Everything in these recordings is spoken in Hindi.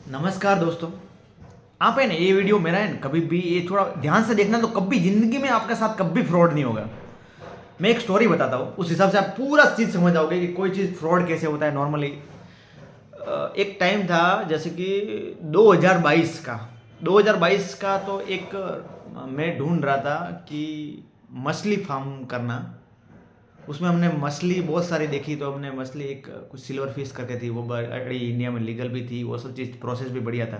नमस्कार दोस्तों। आप है ना, ये वीडियो मेरा है ना, कभी भी ये थोड़ा ध्यान से देखना, तो कभी जिंदगी में आपके साथ कभी फ्रॉड नहीं होगा। मैं एक स्टोरी बताता हूँ, उस हिसाब से आप पूरा चीज़ समझ जाओगे कि कोई चीज़ फ्रॉड कैसे होता है नॉर्मली। एक टाइम था जैसे कि 2022 का 2022 का तो एक मैं ढूंढ रहा था कि मछली फार्म करना। उसमें हमने मछली बहुत सारी देखी, तो हमने मछली एक कुछ सिल्वर फिश करके थी, वो बड़ी इंडिया में लीगल भी थी, वो सब चीज़ प्रोसेस भी बढ़िया था।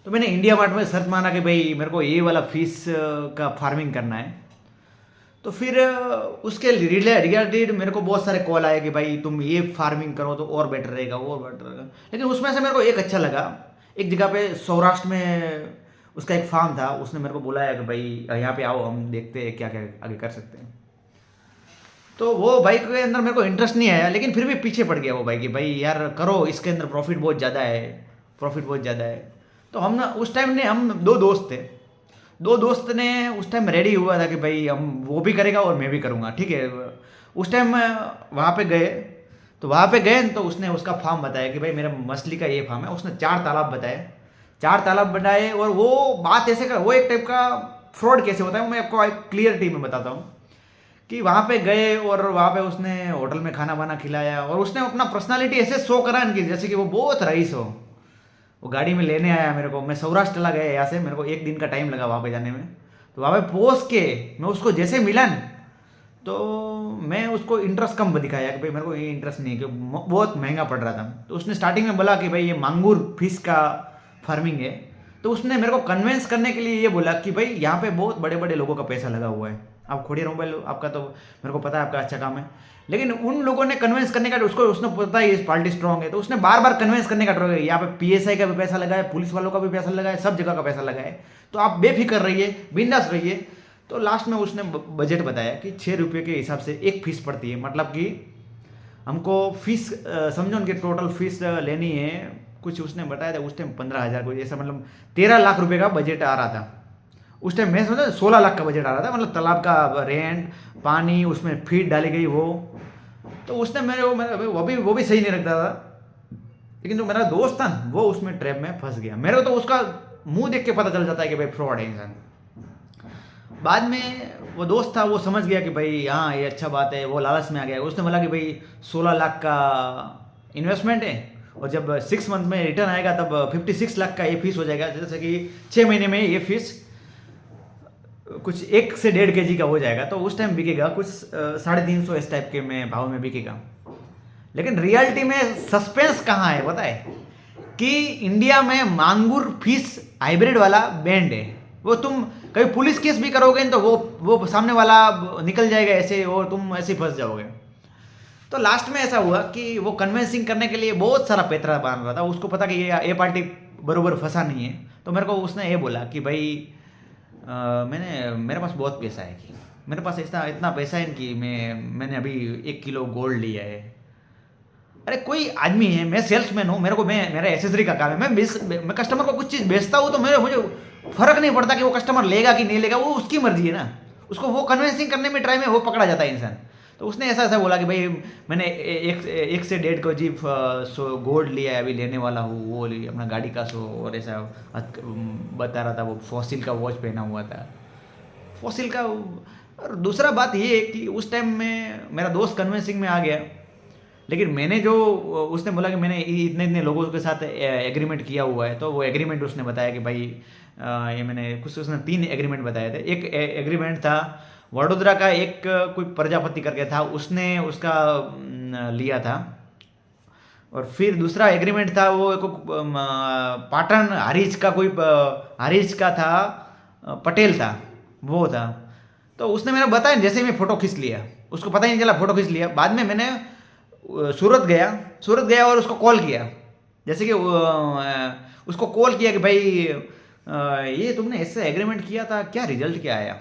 तो मैंने इंडिया मार्ट में सर्च मारा कि भाई मेरे को ये वाला फिश का फार्मिंग करना है। तो फिर उसके रिगार्डेड मेरे को बहुत सारे कॉल आए कि भाई तुम ये फार्मिंग करो तो और बेटर रहेगा, और बेटर रहेगा। लेकिन उसमें से मेरे को एक अच्छा लगा। एक जगह पे सौराष्ट्र में उसका एक फार्म था, उसने मेरे को बुलाया कि भाई यहाँ पे आओ, हम देखते हैं क्या क्या आगे कर सकते हैं। तो वो भाई के अंदर मेरे को इंटरेस्ट नहीं आया, लेकिन फिर भी पीछे पड़ गया वो भाई कि भाई यार करो, इसके अंदर प्रॉफिट बहुत ज़्यादा है, प्रॉफिट बहुत ज़्यादा है। तो हम ना उस टाइम ने हम दो दोस्त थे, दो दोस्त ने उस टाइम रेडी हुआ था कि भाई हम वो भी करेगा और मैं भी करूँगा, ठीक है। उस टाइम वहाँ पे गए, तो वहाँ पे गए तो उसने उसका फार्म बताया कि भाई मेरा मछली का ये फार्म है। उसने 4 तालाब बताए, 4 तालाब बनाए। और वो बात ऐसे कर, वो एक टाइप का फ्रॉड कैसे होता है मैं आपको एक क्लियरिटी में बताता हूँ कि वहाँ पे गए और वहाँ पे उसने होटल में खाना वाना खिलाया, और उसने अपना पर्सनालिटी ऐसे शो करा इनकी जैसे कि वो बहुत रईस हो। वो गाड़ी में लेने आया मेरे को, मैं सौराष्ट्र चला गया यहाँ से, मेरे को एक दिन का टाइम लगा वहाँ पे जाने में। तो वहाँ पे पहुँच के मैं उसको जैसे मिला न, तो मैं उसको इंटरेस्ट कम दिखाया कि भाई मेरे को ये इंटरेस्ट नहीं है, कि बहुत महंगा पड़ रहा था। तो उसने स्टार्टिंग में बोला कि भाई ये मांगूर फिश का फार्मिंग है। तो उसने मेरे को कन्विंस करने के लिए ये बोला कि भाई यहाँ पे बहुत बड़े बड़े लोगों का पैसा लगा हुआ है। आप खोड़िया मोबाइल आपका, तो मेरे को पता है आपका अच्छा काम है, लेकिन उन लोगों ने कन्विंस करने का, उसको उसने पता है ये पार्टी स्ट्रांग है, तो उसने बार बार कन्विंस करने का ट्राई किया। यहाँ पे पीएसआई का भी पैसा लगा है, पुलिस वालों का भी पैसा लगा है, सब जगह का पैसा लगा है। तो आप बेफिक्र रहिए, बिंदास रहिए। तो लास्ट में उसने बजट बताया कि 6 रुपये के हिसाब से एक फीस पड़ती है, मतलब कि हमको फीस समझो उनके टोटल फीस लेनी है। कुछ उसने बताया था उस टाइम 15,000 कोई ऐसा, मतलब 13 लाख रुपए का बजट आ रहा था। उस टाइम मैं समझा 16 लाख का बजट आ रहा था, मतलब तालाब का रेंट, पानी, उसमें फीड डाली गई वो। तो उसने मेरे वो भी सही नहीं लगता था। लेकिन जो मेरा दोस्त था ना, वो उसमें ट्रैप में फंस गया। मेरे को तो उसका मुंह देख के पता चल जाता है कि भाई फ्रॉड है इंसान। बाद में वो दोस्त था, वो समझ गया कि भाई हाँ ये अच्छा बात है, वो लालच में आ गया। उसने बोला कि भाई 16 लाख का इन्वेस्टमेंट है, और जब 6 मंथ में रिटर्न आएगा तब 56 लाख का ये फीस हो जाएगा। जैसे कि 6 महीने में ये फीस कुछ 1 से 1.5 kg का हो जाएगा, तो उस टाइम बिकेगा कुछ 350 इस टाइप के में भाव में बिकेगा। लेकिन रियलिटी में सस्पेंस कहाँ है पता है, कि इंडिया में मांगूर फिश हाइब्रिड वाला बैंड है। वो तुम कभी पुलिस केस भी करोगे तो वो सामने वाला निकल जाएगा ऐसे, और तुम ऐसे फंस जाओगे। तो लास्ट में ऐसा हुआ कि वो कन्विंसिंग करने के लिए बहुत सारा पैतरा बांध रहा था। उसको पता कि ये पार्टी बरोबर फंसा नहीं है। तो मेरे को उसने ये बोला कि भाई मेरे पास बहुत पैसा है, कि मेरे पास इतना इतना पैसा है कि मैंने अभी 1 किलो गोल्ड लिया है। अरे कोई आदमी है, मैं सेल्समैन हूँ, मेरा एसेसरी का काम है। मैं कस्टमर को कुछ चीज़ बेचता हूँ, तो मुझे फर्क नहीं पड़ता कि वो कस्टमर लेगा कि नहीं लेगा, वो उसकी मर्जी है ना। उसको वो कन्विंसिंग करने में ट्राई में वो पकड़ा जाता है इंसान। तो उसने ऐसा ऐसा बोला कि भाई मैंने 1 से 1.5 kg सो गोल्ड लिया है, अभी लेने वाला हूँ, वो अपना गाड़ी का सो, और ऐसा बता रहा था। वो फॉसिल का वॉच पहना हुआ था, फॉसिल का। और दूसरा बात ये है कि उस टाइम में मेरा दोस्त कन्विंसिंग में आ गया। लेकिन मैंने जो, उसने बोला कि मैंने इतने इतने लोगों के साथ एग्रीमेंट किया हुआ है। तो वो एग्रीमेंट उसने बताया कि भाई ये मैंने कुछ, उसने 3 एग्रीमेंट बताए थे। एक एग्रीमेंट था वडोदरा का, एक कोई प्रजापति करके था, उसने उसका लिया था। और फिर दूसरा एग्रीमेंट था वो पाटन हरीज का, कोई हरीज का था, पटेल था, वो था। तो उसने मैंने बताया, जैसे मैं फ़ोटो खींच लिया, उसको पता ही नहीं चला फ़ोटो खींच लिया। बाद में मैंने सूरत गया और उसको कॉल किया। जैसे कि उसको कॉल किया कि भाई ये तुमने इससे एग्रीमेंट किया था, क्या रिजल्ट क्या आया।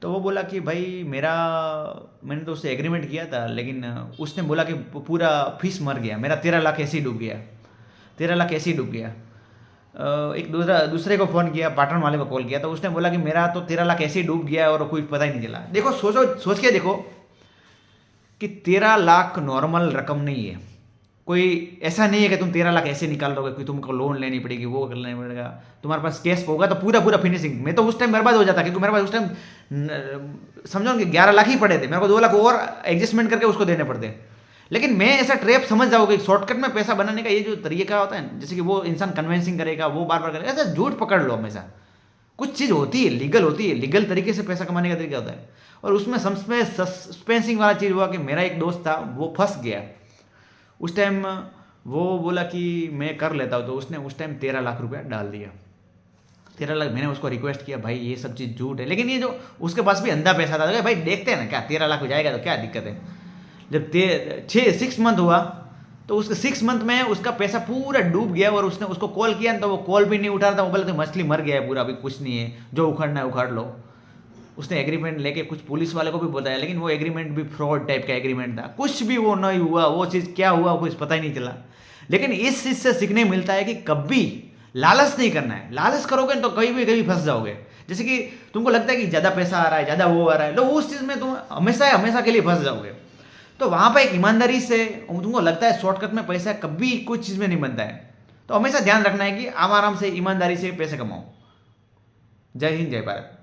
तो वो बोला कि भाई मैंने तो उससे एग्रीमेंट किया था, लेकिन उसने बोला कि पूरा फीस मर गया, मेरा 13 लाख ऐसे ही डूब गया, 13 लाख ऐसे ही डूब गया। एक दूसरे को फ़ोन किया, पाटन वाले को कॉल किया, तो उसने बोला कि मेरा तो 13 लाख ऐसे ही डूब गया और कुछ पता ही नहीं चला। देखो, सोच के देखो कि 13 लाख नॉर्मल रकम नहीं है। कोई ऐसा नहीं है कि तुम 13 लाख ऐसे निकाल लोगे कि तुमको लोन लेनी पड़ेगी, वो कर लेना पड़ेगा, तुम्हारे पास कैश होगा तो पूरा पूरा फिनिशिंग। मैं तो उस टाइम बर्बाद हो जाता, क्योंकि मेरे पास उस टाइम समझो कि 11 लाख ही पड़े थे, मेरे को 2 लाख और एडजस्टमेंट करके उसको देने पड़ते। लेकिन मैं ऐसा ट्रैप समझ जाओगे, शॉर्टकट में पैसा बनाने का ये जो तरीका होता है, जैसे कि वो इंसान कन्विंसिंग करेगा, वो बार बार करेगा, ऐसा झूठ पकड़ लो हमेशा। कुछ चीज़ होती है लीगल, होती है लीगल तरीके से पैसा कमाने का तरीका होता है। और उसमें सस्पेंसिंग वाला चीज़ हुआ कि मेरा एक दोस्त था, वो फंस गया उस टाइम। वो बोला कि मैं कर लेता हूँ, तो उसने उस टाइम 13 लाख रुपया डाल दिया। 13 लाख, मैंने उसको रिक्वेस्ट किया भाई ये सब चीज़ झूठ है, लेकिन ये जो उसके पास भी अंधा पैसा था, भाई देखते हैं ना क्या 13 लाख हो जाएगा तो क्या दिक्कत है। जब 6 मंथ हुआ तो उसके 6 मंथ में उसका पैसा पूरा डूब गया। और उसने उसको कॉल किया तो वो कॉल भी नहीं उठा रहा था, वो बोले तो मछली मर गया है पूरा, अभी कुछ नहीं है, जो उखाड़ना है उखाड़ लो। उसने एग्रीमेंट लेके कुछ पुलिस वाले को भी बताया, लेकिन वो एग्रीमेंट भी फ्रॉड टाइप का एग्रीमेंट था, कुछ भी वो नहीं हुआ, वो चीज़ क्या हुआ कुछ पता ही नहीं चला। लेकिन इस चीज़ से सीखने मिलता है कि कभी लालच नहीं करना है। लालच करोगे तो कहीं फंस जाओगे। जैसे कि तुमको लगता है कि ज़्यादा पैसा आ रहा है, ज़्यादा वो आ रहा है, तो उस चीज़ में तुम हमेशा हमेशा के लिए फंस जाओगे। तो वहाँ पर एक ईमानदारी से, तुमको लगता है शॉर्टकट में पैसा कभी कुछ चीज़ में नहीं बनता है, तो हमेशा ध्यान रखना है कि आराम से ईमानदारी से पैसे कमाओ। जय हिंद, जय भारत।